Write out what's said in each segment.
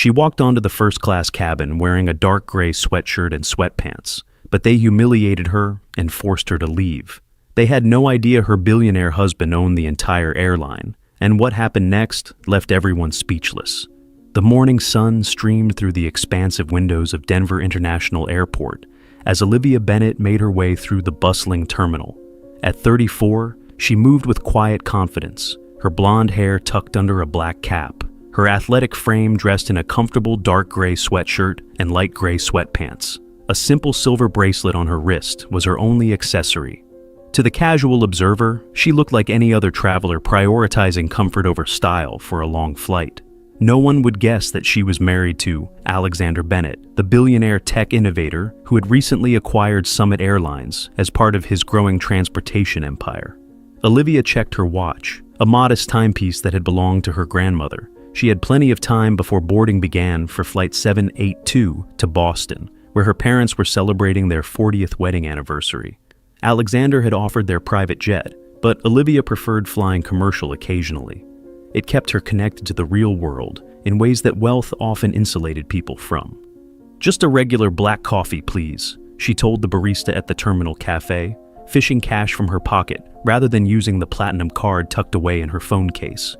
She walked onto the first-class cabin wearing a dark gray sweatshirt and sweatpants, but they humiliated her and forced her to leave. They had no idea her billionaire husband owned the entire airline, and what happened next left everyone speechless. The morning sun streamed through the expansive windows of Denver International Airport as Olivia Bennett made her way through the bustling terminal. At 34, she moved with quiet confidence, her blonde hair tucked under a black cap, her athletic frame dressed in a comfortable dark gray sweatshirt and light gray sweatpants. A simple silver bracelet on her wrist was her only accessory. To the casual observer, she looked like any other traveler prioritizing comfort over style for a long flight. No one would guess that she was married to Alexander Bennett, the billionaire tech innovator who had recently acquired Summit Airlines as part of his growing transportation empire. Olivia checked her watch, a modest timepiece that had belonged to her grandmother. She had plenty of time before boarding began for Flight 782 to Boston, where her parents were celebrating their 40th wedding anniversary. Alexander had offered their private jet, but Olivia preferred flying commercial occasionally. It kept her connected to the real world in ways that wealth often insulated people from. "Just a regular black coffee, please," she told the barista at the terminal cafe, fishing cash from her pocket rather than using the platinum card tucked away in her phone case.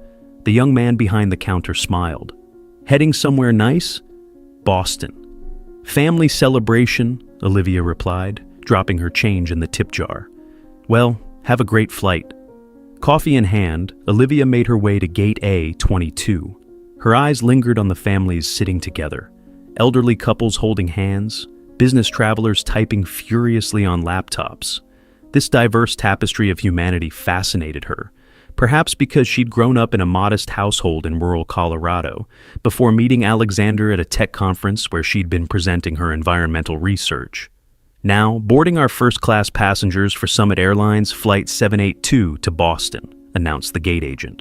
The young man behind the counter smiled. "Heading somewhere nice?" "Boston." "Family celebration," Olivia replied, dropping her change in the tip jar. "Well, have a great flight." Coffee in hand, Olivia made her way to Gate A22. Her eyes lingered on the families sitting together. Elderly couples holding hands, business travelers typing furiously on laptops. This diverse tapestry of humanity fascinated her, perhaps because she'd grown up in a modest household in rural Colorado, before meeting Alexander at a tech conference where she'd been presenting her environmental research. "Now, boarding our first-class passengers for Summit Airlines Flight 782 to Boston," announced the gate agent.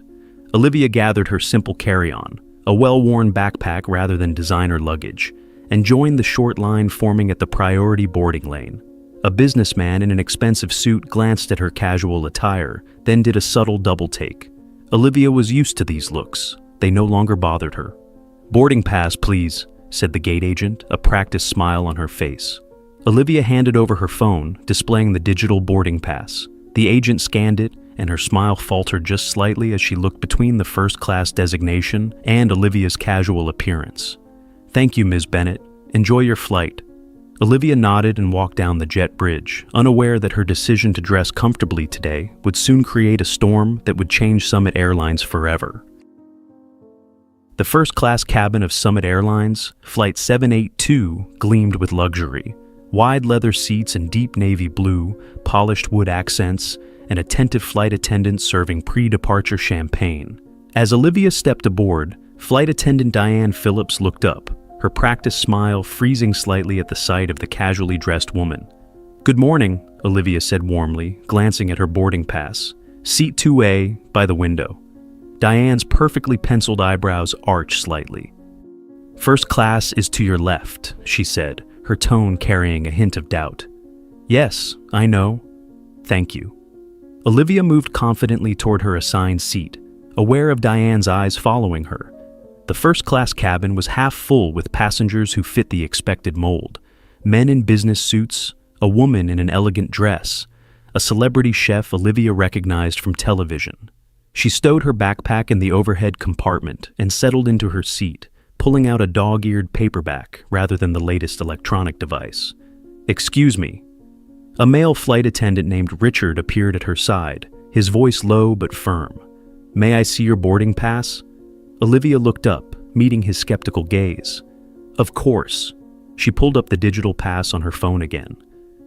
Olivia gathered her simple carry-on, a well-worn backpack rather than designer luggage, and joined the short line forming at the priority boarding lane. A businessman in an expensive suit glanced at her casual attire, then did a subtle double-take. Olivia was used to these looks. They no longer bothered her. "Boarding pass, please," said the gate agent, a practiced smile on her face. Olivia handed over her phone, displaying the digital boarding pass. The agent scanned it, and her smile faltered just slightly as she looked between the first-class designation and Olivia's casual appearance. "Thank you, Ms. Bennett. Enjoy your flight." Olivia nodded and walked down the jet bridge, unaware that her decision to dress comfortably today would soon create a storm that would change Summit Airlines forever. The first-class cabin of Summit Airlines, Flight 782, gleamed with luxury. Wide leather seats in deep navy blue, polished wood accents, and attentive flight attendants serving pre-departure champagne. As Olivia stepped aboard, flight attendant Diane Phillips looked up, her practiced smile freezing slightly at the sight of the casually dressed woman. "Good morning," Olivia said warmly, glancing at her boarding pass. "Seat 2A, by the window." Diane's perfectly penciled eyebrows arched slightly. "First class is to your left," she said, her tone carrying a hint of doubt. "Yes, I know. Thank you." Olivia moved confidently toward her assigned seat, aware of Diane's eyes following her. The first-class cabin was half full with passengers who fit the expected mold. Men in business suits, a woman in an elegant dress, a celebrity chef Olivia recognized from television. She stowed her backpack in the overhead compartment and settled into her seat, pulling out a dog-eared paperback rather than the latest electronic device. "Excuse me." A male flight attendant named Richard appeared at her side, his voice low but firm. "May I see your boarding pass?" Olivia looked up, meeting his skeptical gaze. "Of course." She pulled up the digital pass on her phone again.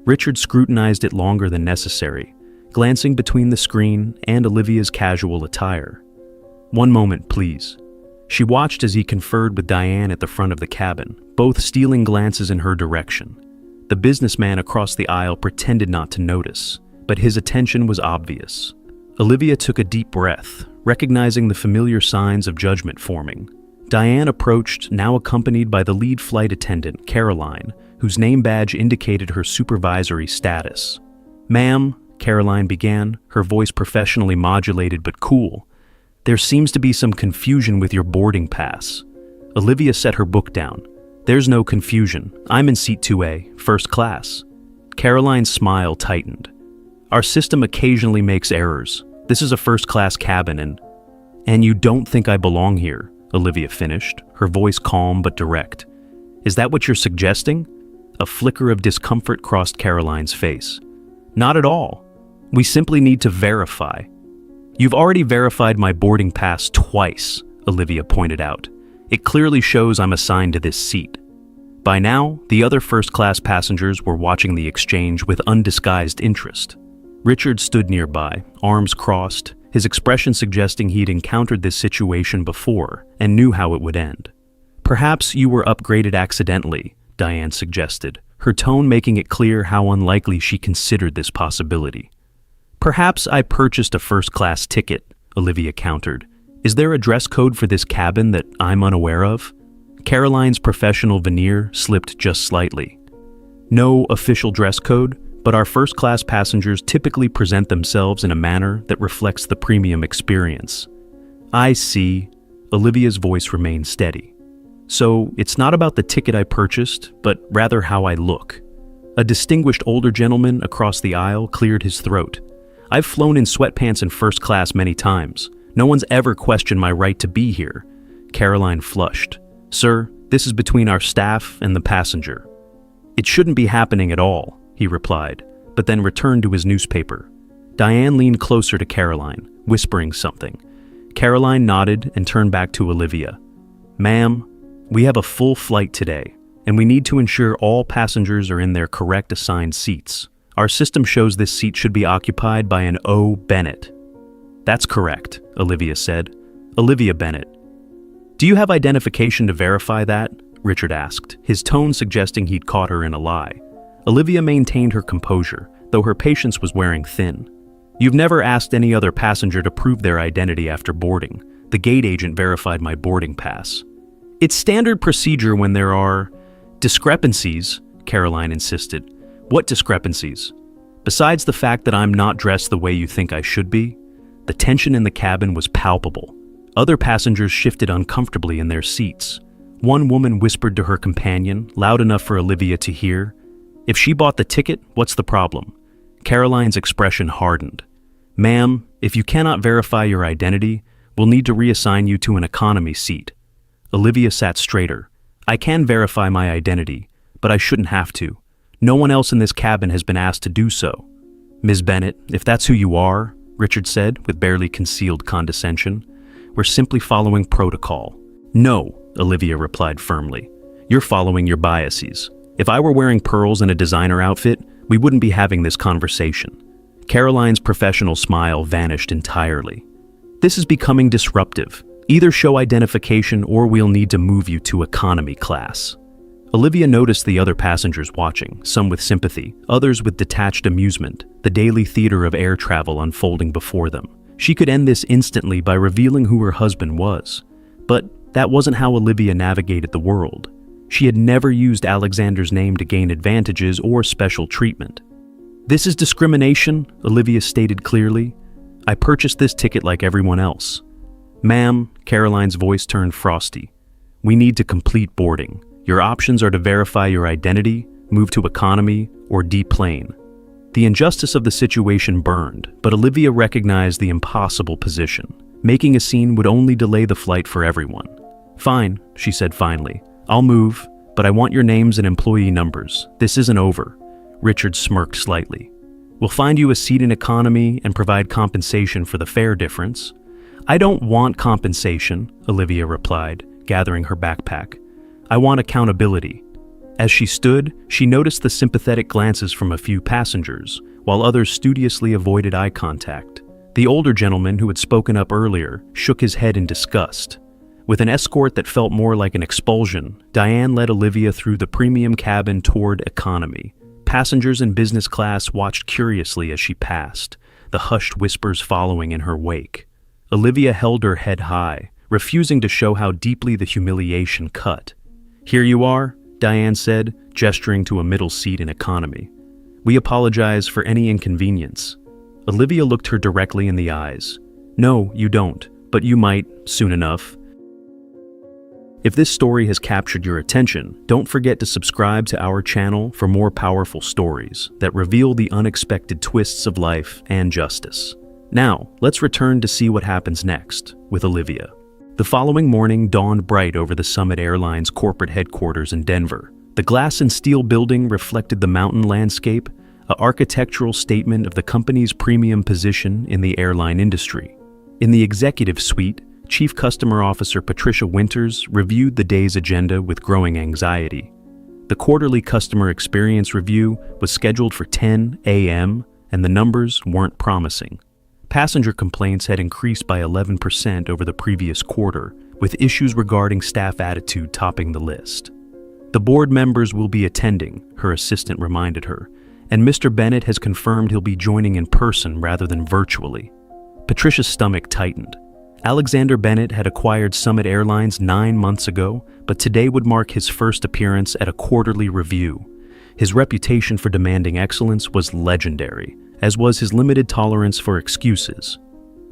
Richard scrutinized it longer than necessary, glancing between the screen and Olivia's casual attire. "One moment, please." She watched as he conferred with Diane at the front of the cabin, both stealing glances in her direction. The businessman across the aisle pretended not to notice, but his attention was obvious. Olivia took a deep breath, recognizing the familiar signs of judgment forming. Diane approached, now accompanied by the lead flight attendant, Caroline, whose name badge indicated her supervisory status. "Ma'am," Caroline began, her voice professionally modulated but cool, "there seems to be some confusion with your boarding pass." Olivia set her book down. There's no confusion. I'm in seat 2A, first class. Caroline's smile tightened. Our system occasionally makes errors. This is a first-class cabin and you don't think I belong here, Olivia finished, her voice calm but direct. Is that what you're suggesting? A flicker of discomfort crossed Caroline's face. Not at all. We simply need to verify. You've already verified my boarding pass twice, Olivia pointed out. It clearly shows I'm assigned to this seat. By now, the other first-class passengers were watching the exchange with undisguised interest. Richard stood nearby, arms crossed, his expression suggesting he'd encountered this situation before and knew how it would end. Perhaps you were upgraded accidentally, Diane suggested, her tone making it clear how unlikely she considered this possibility. Perhaps I purchased a first-class ticket, Olivia countered. Is there a dress code for this cabin that I'm unaware of? Caroline's professional veneer slipped just slightly. No official dress code, but our first-class passengers typically present themselves in a manner that reflects the premium experience. I see. Olivia's voice remained steady. So, it's not about the ticket I purchased, but rather how I look. A distinguished older gentleman across the aisle cleared his throat. I've flown in sweatpants in first class many times. No one's ever questioned my right to be here. Caroline flushed. Sir, this is between our staff and the passenger. It shouldn't be happening at all, he replied, but then returned to his newspaper. Diane leaned closer to Caroline, whispering something. Caroline nodded and turned back to Olivia. Ma'am, we have a full flight today, and we need to ensure all passengers are in their correct assigned seats. Our system shows this seat should be occupied by an O. Bennett. That's correct, Olivia said. Olivia Bennett. Do you have identification to verify that? Richard asked, his tone suggesting he'd caught her in a lie. Olivia maintained her composure, though her patience was wearing thin. You've never asked any other passenger to prove their identity after boarding. The gate agent verified my boarding pass. It's standard procedure when there are discrepancies, Caroline insisted. What discrepancies? Besides the fact that I'm not dressed the way you think I should be, the tension in the cabin was palpable. Other passengers shifted uncomfortably in their seats. One woman whispered to her companion, loud enough for Olivia to hear, "If she bought the ticket, what's the problem?" Caroline's expression hardened. "Ma'am, if you cannot verify your identity, we'll need to reassign you to an economy seat." Olivia sat straighter. "I can verify my identity, but I shouldn't have to. No one else in this cabin has been asked to do so." "Ms. Bennett, if that's who you are," Richard said with barely concealed condescension, "we're simply following protocol." "No," Olivia replied firmly. "You're following your biases. If I were wearing pearls and a designer outfit, we wouldn't be having this conversation." Caroline's professional smile vanished entirely. "This is becoming disruptive. Either show identification or we'll need to move you to economy class." Olivia noticed the other passengers watching, some with sympathy, others with detached amusement, the daily theater of air travel unfolding before them. She could end this instantly by revealing who her husband was. But that wasn't how Olivia navigated the world. She had never used Alexander's name to gain advantages or special treatment. "This is discrimination," Olivia stated clearly. "I purchased this ticket like everyone else." "Ma'am," Caroline's voice turned frosty. "We need to complete boarding. Your options are to verify your identity, move to economy, or deplane." The injustice of the situation burned, but Olivia recognized the impossible position. Making a scene would only delay the flight for everyone. "Fine," she said finally. "I'll move, but I want your names and employee numbers. This isn't over." Richard smirked slightly. "We'll find you a seat in economy and provide compensation for the fare difference." "I don't want compensation," Olivia replied, gathering her backpack. "I want accountability." As she stood, she noticed the sympathetic glances from a few passengers, while others studiously avoided eye contact. The older gentleman who had spoken up earlier shook his head in disgust. With an escort that felt more like an expulsion, Diane led Olivia through the premium cabin toward economy. Passengers in business class watched curiously as she passed, the hushed whispers following in her wake. Olivia held her head high, refusing to show how deeply the humiliation cut. "Here you are," Diane said, gesturing to a middle seat in economy. "We apologize for any inconvenience." Olivia looked her directly in the eyes. "No, you don't, but you might, soon enough." If this story has captured your attention, don't forget to subscribe to our channel for more powerful stories that reveal the unexpected twists of life and justice. Now, let's return to see what happens next with Olivia. The following morning dawned bright over the Summit Airlines corporate headquarters in Denver. The glass and steel building reflected the mountain landscape, an architectural statement of the company's premium position in the airline industry. In the executive suite, Chief Customer Officer Patricia Winters reviewed the day's agenda with growing anxiety. The quarterly customer experience review was scheduled for 10 a.m., and the numbers weren't promising. Passenger complaints had increased by 11% over the previous quarter, with issues regarding staff attitude topping the list. The board members will be attending, her assistant reminded her, and Mr. Bennett has confirmed he'll be joining in person rather than virtually. Patricia's stomach tightened. Alexander Bennett had acquired Summit Airlines 9 months ago, but today would mark his first appearance at a quarterly review. His reputation for demanding excellence was legendary, as was his limited tolerance for excuses.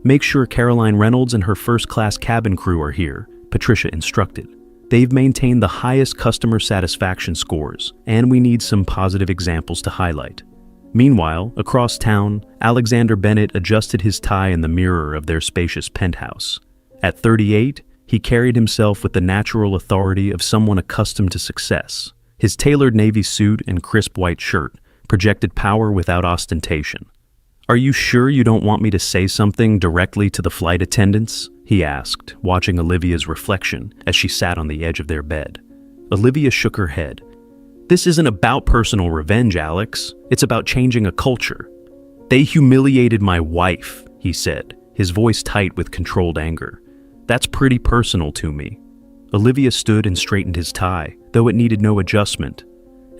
Make sure Caroline Reynolds and her first-class cabin crew are here, Patricia instructed. They've maintained the highest customer satisfaction scores, and we need some positive examples to highlight. Meanwhile, across town, Alexander Bennett adjusted his tie in the mirror of their spacious penthouse. At 38, he carried himself with the natural authority of someone accustomed to success. His tailored navy suit and crisp white shirt projected power without ostentation. "Are you sure you don't want me to say something directly to the flight attendants?" he asked, watching Olivia's reflection as she sat on the edge of their bed. Olivia shook her head. "This isn't about personal revenge, Alex. It's about changing a culture." "They humiliated my wife," he said, his voice tight with controlled anger. "That's pretty personal to me." Olivia stood and straightened his tie, though it needed no adjustment.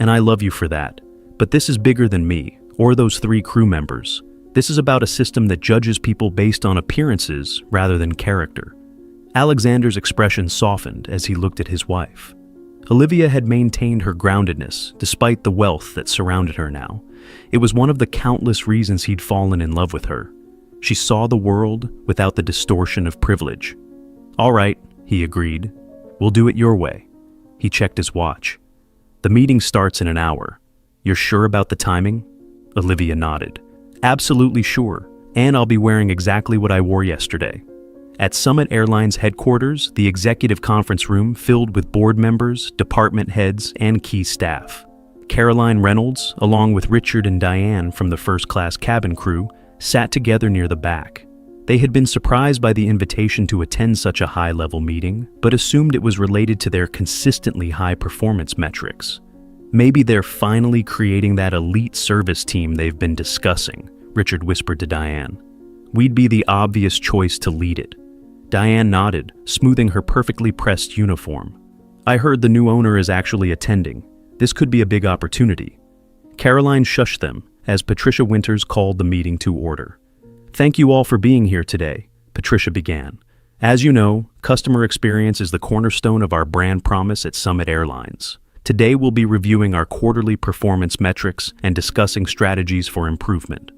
"And I love you for that. But this is bigger than me, or those 3 crew members. This is about a system that judges people based on appearances rather than character." Alexander's expression softened as he looked at his wife. Olivia had maintained her groundedness despite the wealth that surrounded her now. It was one of the countless reasons he'd fallen in love with her. She saw the world without the distortion of privilege. "All right," he agreed. "We'll do it your way." He checked his watch. "The meeting starts in an hour. You're sure about the timing?" Olivia nodded. "Absolutely sure, and I'll be wearing exactly what I wore yesterday." At Summit Airlines headquarters, the executive conference room filled with board members, department heads, and key staff. Caroline Reynolds, along with Richard and Diane from the first-class cabin crew, sat together near the back. They had been surprised by the invitation to attend such a high-level meeting, but assumed it was related to their consistently high performance metrics. "Maybe they're finally creating that elite service team they've been discussing," Richard whispered to Diane. "We'd be the obvious choice to lead it." Diane nodded, smoothing her perfectly pressed uniform. "I heard the new owner is actually attending. This could be a big opportunity." Caroline shushed them as Patricia Winters called the meeting to order. "Thank you all for being here today," Patricia began. "As you know, customer experience is the cornerstone of our brand promise at Summit Airlines. Today we'll be reviewing our quarterly performance metrics and discussing strategies for improvement."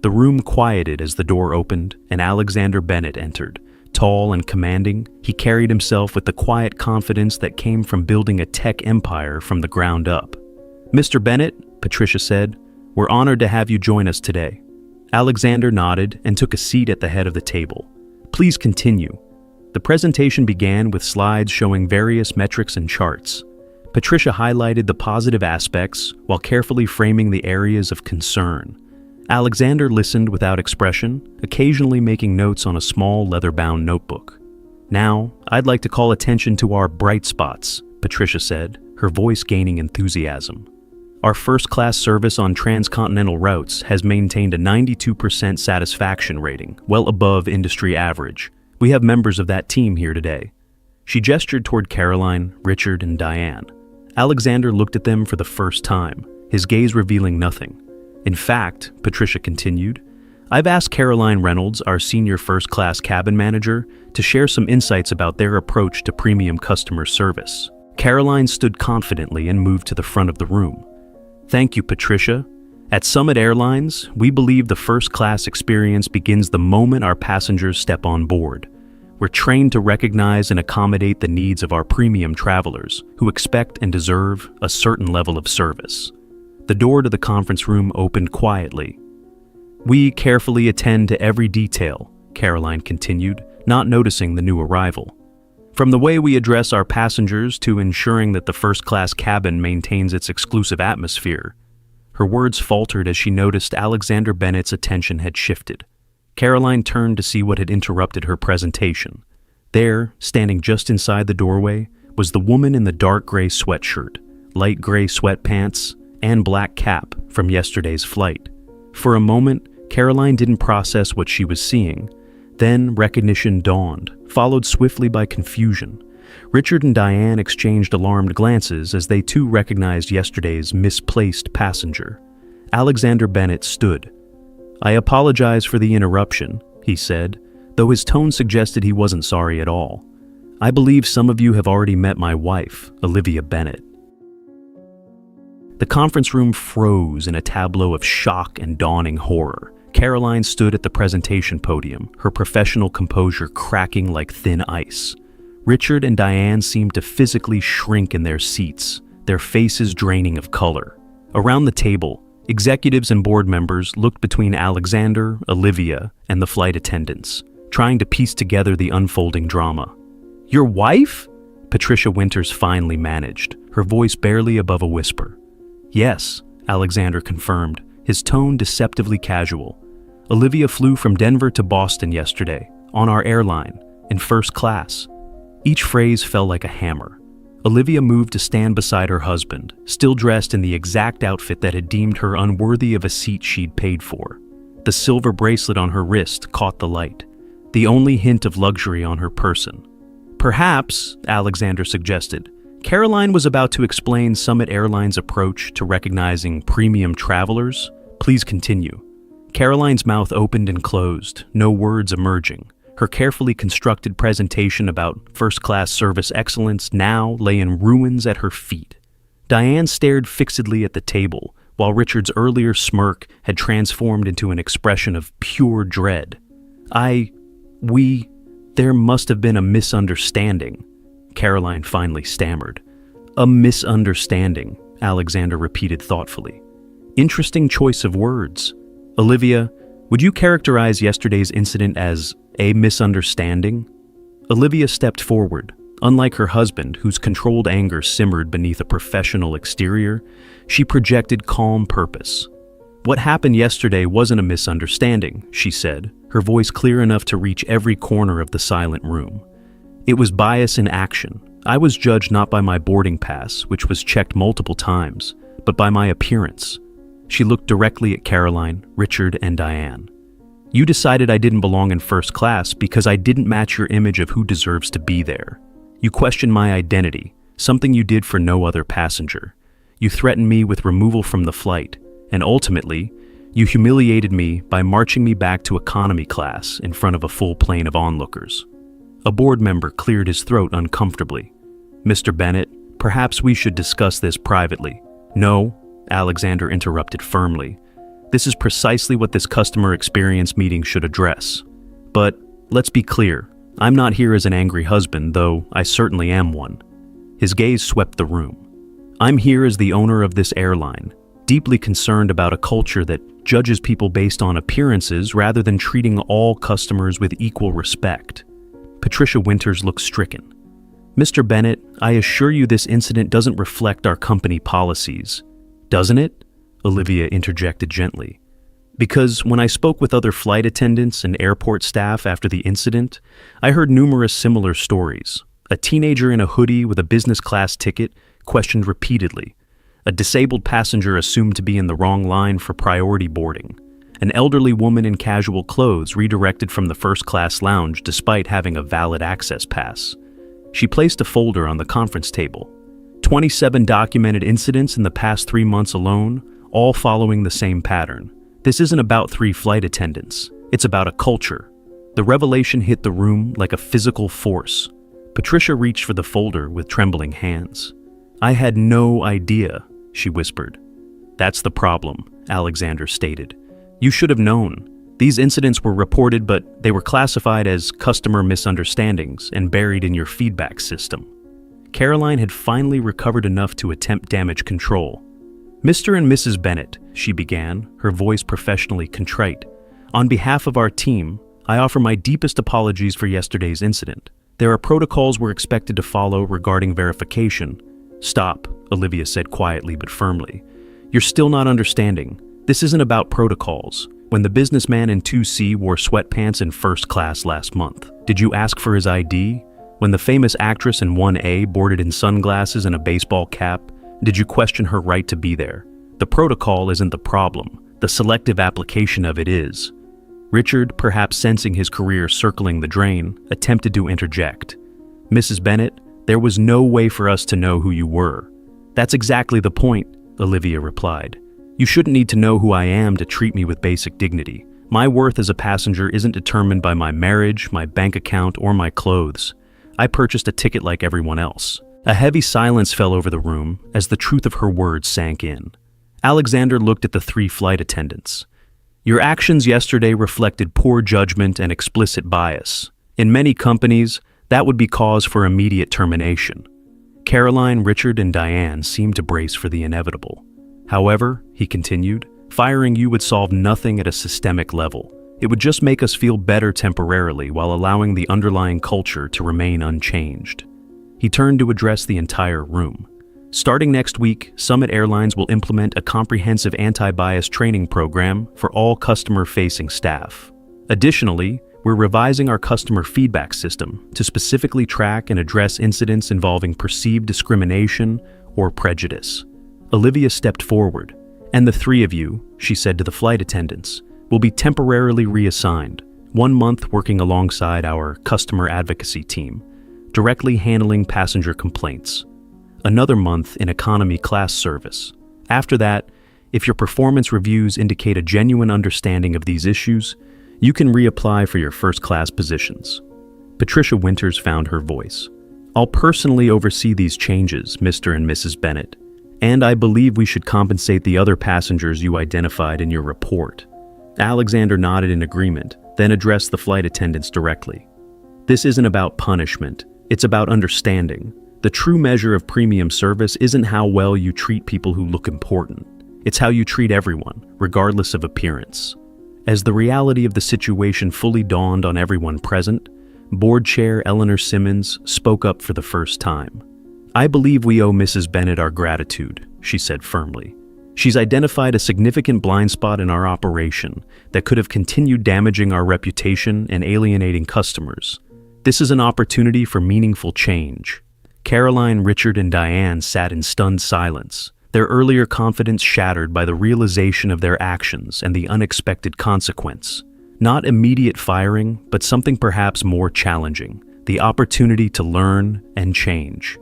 The room quieted as the door opened and Alexander Bennett entered. Tall and commanding, he carried himself with the quiet confidence that came from building a tech empire from the ground up. "Mr. Bennett," Patricia said, "we're honored to have you join us today." Alexander nodded and took a seat at the head of the table. "Please continue." The presentation began with slides showing various metrics and charts. Patricia highlighted the positive aspects while carefully framing the areas of concern. Alexander listened without expression, occasionally making notes on a small leather-bound notebook. "Now, I'd like to call attention to our bright spots," Patricia said, her voice gaining enthusiasm. "Our first-class service on transcontinental routes has maintained a 92% satisfaction rating, well above industry average. We have members of that team here today." She gestured toward Caroline, Richard, and Diane. Alexander looked at them for the first time, his gaze revealing nothing. "In fact," Patricia continued, "I've asked Caroline Reynolds, our senior first-class cabin manager, to share some insights about their approach to premium customer service." Caroline stood confidently and moved to the front of the room. "Thank you, Patricia. At Summit Airlines, we believe the first-class experience begins the moment our passengers step on board. We're trained to recognize and accommodate the needs of our premium travelers who expect and deserve a certain level of service. The door to the conference room opened quietly. We carefully attend to every detail, Caroline continued, not noticing the new arrival. From the way we address our passengers to ensuring that the first-class cabin maintains its exclusive atmosphere. Her words faltered as she noticed Alexander Bennett's attention had shifted. Caroline turned to see what had interrupted her presentation. There, standing just inside the doorway, was the woman in the dark gray sweatshirt, light gray sweatpants, and black cap from yesterday's flight. For a moment, Caroline didn't process what she was seeing. Then recognition dawned, followed swiftly by confusion. Richard and Diane exchanged alarmed glances as they too recognized yesterday's misplaced passenger. Alexander Bennett stood. "I apologize for the interruption," he said, though his tone suggested he wasn't sorry at all. "I believe some of you have already met my wife, Olivia Bennett." The conference room froze in a tableau of shock and dawning horror. Caroline stood at the presentation podium, her professional composure cracking like thin ice. Richard and Diane seemed to physically shrink in their seats, their faces draining of color. Around the table, executives and board members looked between Alexander, Olivia, and the flight attendants, trying to piece together the unfolding drama. "Your wife?" Patricia Winters finally managed, her voice barely above a whisper. "Yes," Alexander confirmed, his tone deceptively casual. "Olivia flew from Denver to Boston yesterday, on our airline, in first class." Each phrase fell like a hammer. Olivia moved to stand beside her husband, still dressed in the exact outfit that had deemed her unworthy of a seat she'd paid for. The silver bracelet on her wrist caught the light, the only hint of luxury on her person. "Perhaps," Alexander suggested, Caroline was about to explain Summit Airlines' approach to recognizing premium travelers. "Please continue." Caroline's mouth opened and closed, no words emerging. Her carefully constructed presentation about first-class service excellence now lay in ruins at her feet. Diane stared fixedly at the table, while Richard's earlier smirk had transformed into an expression of pure dread. There must have been a misunderstanding," Caroline finally stammered. "A misunderstanding," Alexander repeated thoughtfully. "Interesting choice of words. Olivia, would you characterize yesterday's incident as a misunderstanding?" Olivia stepped forward. Unlike her husband, whose controlled anger simmered beneath a professional exterior, she projected calm purpose. "What happened yesterday wasn't a misunderstanding," she said, her voice clear enough to reach every corner of the silent room. "It was bias in action. I was judged not by my boarding pass, which was checked multiple times, but by my appearance." She looked directly at Caroline, Richard, and Diane. "You decided I didn't belong in first class because I didn't match your image of who deserves to be there. You questioned my identity, something you did for no other passenger. You threatened me with removal from the flight, and ultimately, you humiliated me by marching me back to economy class in front of a full plane of onlookers." A board member cleared his throat uncomfortably. "Mr. Bennett, perhaps we should discuss this privately." "No," Alexander interrupted firmly. "This is precisely what this customer experience meeting should address. But let's be clear, I'm not here as an angry husband, though I certainly am one." His gaze swept the room. "I'm here as the owner of this airline, deeply concerned about a culture that judges people based on appearances rather than treating all customers with equal respect." Patricia Winters looked stricken. "Mr. Bennett, I assure you this incident doesn't reflect our company policies." "Doesn't it?" Olivia interjected gently. "Because when I spoke with other flight attendants and airport staff after the incident, I heard numerous similar stories. A teenager in a hoodie with a business class ticket questioned repeatedly. A disabled passenger assumed to be in the wrong line for priority boarding. An elderly woman in casual clothes redirected from the first-class lounge despite having a valid access pass." She placed a folder on the conference table. 27 documented incidents in the past 3 months alone, all following the same pattern. This isn't about 3 flight attendants. It's about a culture. The revelation hit the room like a physical force. Patricia reached for the folder with trembling hands. "I had no idea," she whispered. "That's the problem," Alexander stated. "You should have known. These incidents were reported, but they were classified as customer misunderstandings and buried in your feedback system. Caroline had finally recovered enough to attempt damage control. "Mr. and Mrs. Bennett," she began, her voice professionally contrite. "On behalf of our team, I offer my deepest apologies for yesterday's incident. There are protocols we're expected to follow regarding verification." "Stop," Olivia said quietly but firmly. "You're still not understanding. This isn't about protocols. When the businessman in 2C wore sweatpants in first class last month, did you ask for his ID? When the famous actress in 1A boarded in sunglasses and a baseball cap, did you question her right to be there? The protocol isn't the problem. The selective application of it is." Richard, perhaps sensing his career circling the drain, attempted to interject. "Mrs. Bennett, there was no way for us to know who you were." "That's exactly the point," Olivia replied. "You shouldn't need to know who I am to treat me with basic dignity. My worth as a passenger isn't determined by my marriage, my bank account, or my clothes. I purchased a ticket like everyone else." A heavy silence fell over the room as the truth of her words sank in. Alexander looked at the 3 flight attendants. "Your actions yesterday reflected poor judgment and explicit bias. In many companies, that would be cause for immediate termination." Caroline, Richard, and Diane seemed to brace for the inevitable. "However," he continued, "firing you would solve nothing at a systemic level. It would just make us feel better temporarily while allowing the underlying culture to remain unchanged." He turned to address the entire room. "Starting next week, Summit Airlines will implement a comprehensive anti-bias training program for all customer-facing staff. Additionally, we're revising our customer feedback system to specifically track and address incidents involving perceived discrimination or prejudice." Olivia stepped forward. "And the 3 of you," she said to the flight attendants, "will be temporarily reassigned, 1 month working alongside our customer advocacy team, directly handling passenger complaints. Another month in economy class service. After that, if your performance reviews indicate a genuine understanding of these issues, you can reapply for your first-class positions." Patricia Winters found her voice. "I'll personally oversee these changes, Mr. and Mrs. Bennett, and I believe we should compensate the other passengers you identified in your report." Alexander nodded in agreement, then addressed the flight attendants directly. "This isn't about punishment, it's about understanding. The true measure of premium service isn't how well you treat people who look important. It's how you treat everyone, regardless of appearance." As the reality of the situation fully dawned on everyone present, Board Chair Eleanor Simmons spoke up for the first time. "I believe we owe Mrs. Bennett our gratitude," she said firmly. "She's identified a significant blind spot in our operation that could have continued damaging our reputation and alienating customers. This is an opportunity for meaningful change." Caroline, Richard, and Diane sat in stunned silence, their earlier confidence shattered by the realization of their actions and the unexpected consequence. Not immediate firing, but something perhaps more challenging, the opportunity to learn and change.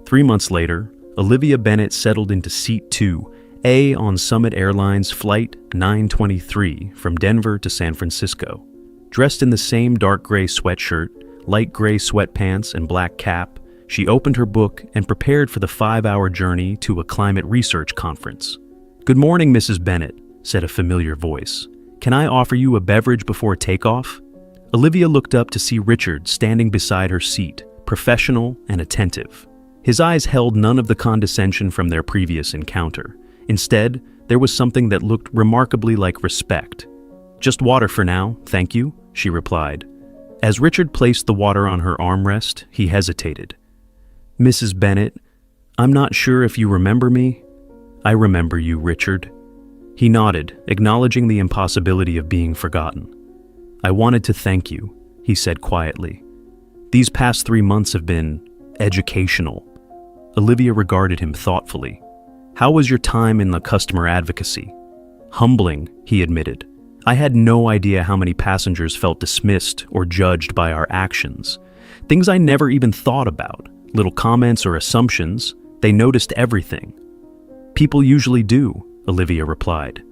3 months later, Olivia Bennett settled into Seat 2A on Summit Airlines Flight 923 from Denver to San Francisco. Dressed in the same dark gray sweatshirt, light gray sweatpants, and black cap, she opened her book and prepared for the 5-hour journey to a climate research conference. "Good morning, Mrs. Bennett," said a familiar voice. "Can I offer you a beverage before takeoff?" Olivia looked up to see Richard standing beside her seat, professional and attentive. His eyes held none of the condescension from their previous encounter. Instead, there was something that looked remarkably like respect. "Just water for now, thank you," she replied. As Richard placed the water on her armrest, he hesitated. "Mrs. Bennett, I'm not sure if you remember me." "I remember you, Richard." He nodded, acknowledging the impossibility of being forgotten. "I wanted to thank you," he said quietly. "These past 3 months have been educational." Olivia regarded him thoughtfully. "How was your time in the customer advocacy?" "Humbling," he admitted. "I had no idea how many passengers felt dismissed or judged by our actions. Things I never even thought about, little comments or assumptions, they noticed everything." "People usually do," Olivia replied.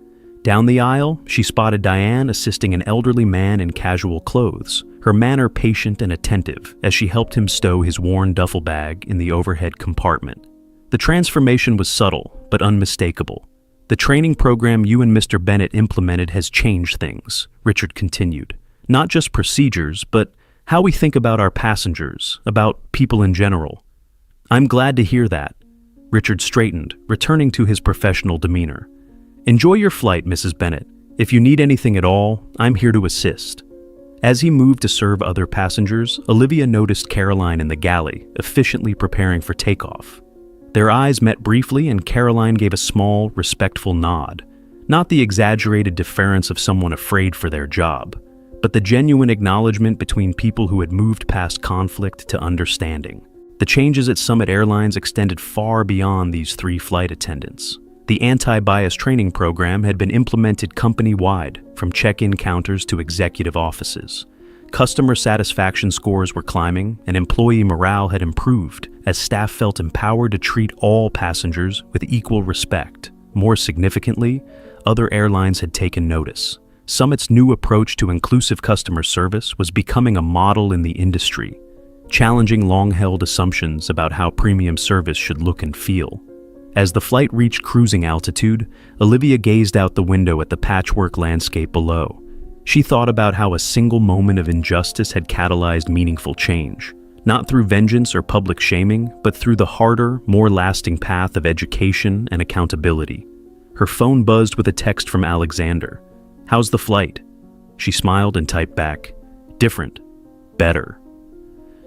Down the aisle, she spotted Diane assisting an elderly man in casual clothes, her manner patient and attentive as she helped him stow his worn duffel bag in the overhead compartment. The transformation was subtle but unmistakable. The training program you and Mr. Bennett implemented has changed things, Richard continued. Not just procedures, but how we think about our passengers, about people in general. I'm glad to hear that. Richard straightened, returning to his professional demeanor. Enjoy your flight, Mrs. Bennett. If you need anything at all, I'm here to assist. As he moved to serve other passengers, Olivia noticed Caroline in the galley, efficiently preparing for takeoff. Their eyes met briefly and Caroline gave a small, respectful nod. Not the exaggerated deference of someone afraid for their job, but the genuine acknowledgement between people who had moved past conflict to understanding. The changes at Summit Airlines extended far beyond these 3 flight attendants. The anti-bias training program had been implemented company-wide, from check-in counters to executive offices. Customer satisfaction scores were climbing, and employee morale had improved as staff felt empowered to treat all passengers with equal respect. More significantly, other airlines had taken notice. Summit's new approach to inclusive customer service was becoming a model in the industry, challenging long-held assumptions about how premium service should look and feel. As the flight reached cruising altitude, Olivia gazed out the window at the patchwork landscape below. She thought about how a single moment of injustice had catalyzed meaningful change, not through vengeance or public shaming, but through the harder, more lasting path of education and accountability. Her phone buzzed with a text from Alexander. "How's the flight?" She smiled and typed back, "Different. Better."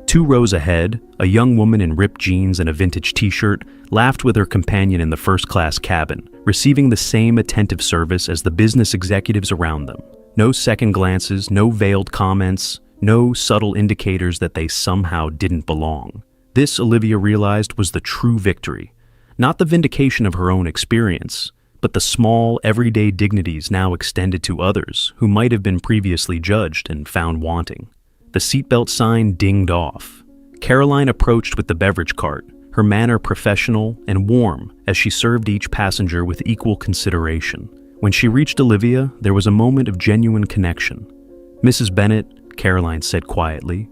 2 rows ahead, a young woman in ripped jeans and a vintage t-shirt laughed with her companion in the first-class cabin, receiving the same attentive service as the business executives around them. No second glances, no veiled comments, no subtle indicators that they somehow didn't belong. This, Olivia realized, was the true victory. Not the vindication of her own experience, but the small, everyday dignities now extended to others who might have been previously judged and found wanting. The seatbelt sign dinged off. Caroline approached with the beverage cart, her manner professional and warm as she served each passenger with equal consideration. When she reached Olivia, there was a moment of genuine connection. "Mrs. Bennett," Caroline said quietly,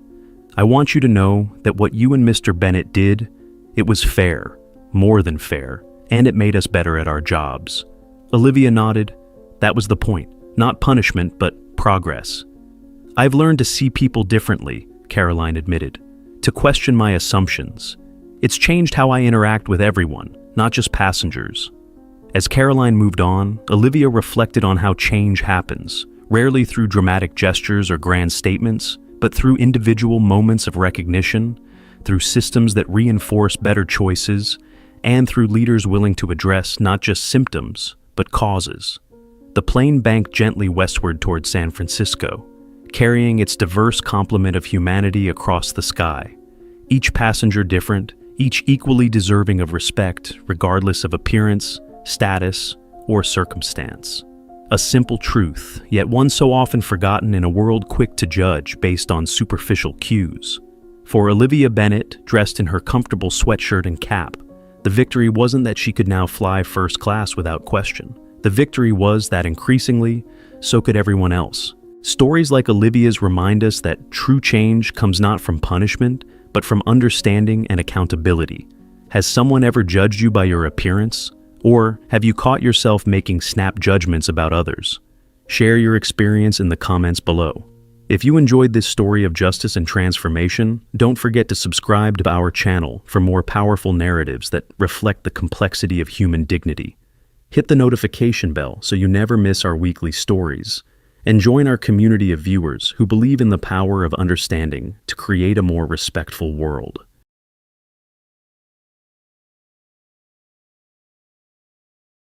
"I want you to know that what you and Mr. Bennett did, it was fair, more than fair, and it made us better at our jobs." Olivia nodded. That was the point. Not punishment, but progress. "I've learned to see people differently," Caroline admitted, "to question my assumptions. It's changed how I interact with everyone, not just passengers." As Caroline moved on, Olivia reflected on how change happens, rarely through dramatic gestures or grand statements, but through individual moments of recognition, through systems that reinforce better choices, and through leaders willing to address not just symptoms, but causes. The plane banked gently westward toward San Francisco, carrying its diverse complement of humanity across the sky. Each passenger different, each equally deserving of respect, regardless of appearance, status, or circumstance. A simple truth, yet one so often forgotten in a world quick to judge based on superficial cues. For Olivia Bennett, dressed in her comfortable sweatshirt and cap, the victory wasn't that she could now fly first class without question. The victory was that increasingly, so could everyone else. Stories like Olivia's remind us that true change comes not from punishment, but from understanding and accountability. Has someone ever judged you by your appearance? Or have you caught yourself making snap judgments about others? Share your experience in the comments below. If you enjoyed this story of justice and transformation, don't forget to subscribe to our channel for more powerful narratives that reflect the complexity of human dignity. Hit the notification bell so you never miss our weekly stories, and join our community of viewers who believe in the power of understanding to create a more respectful world.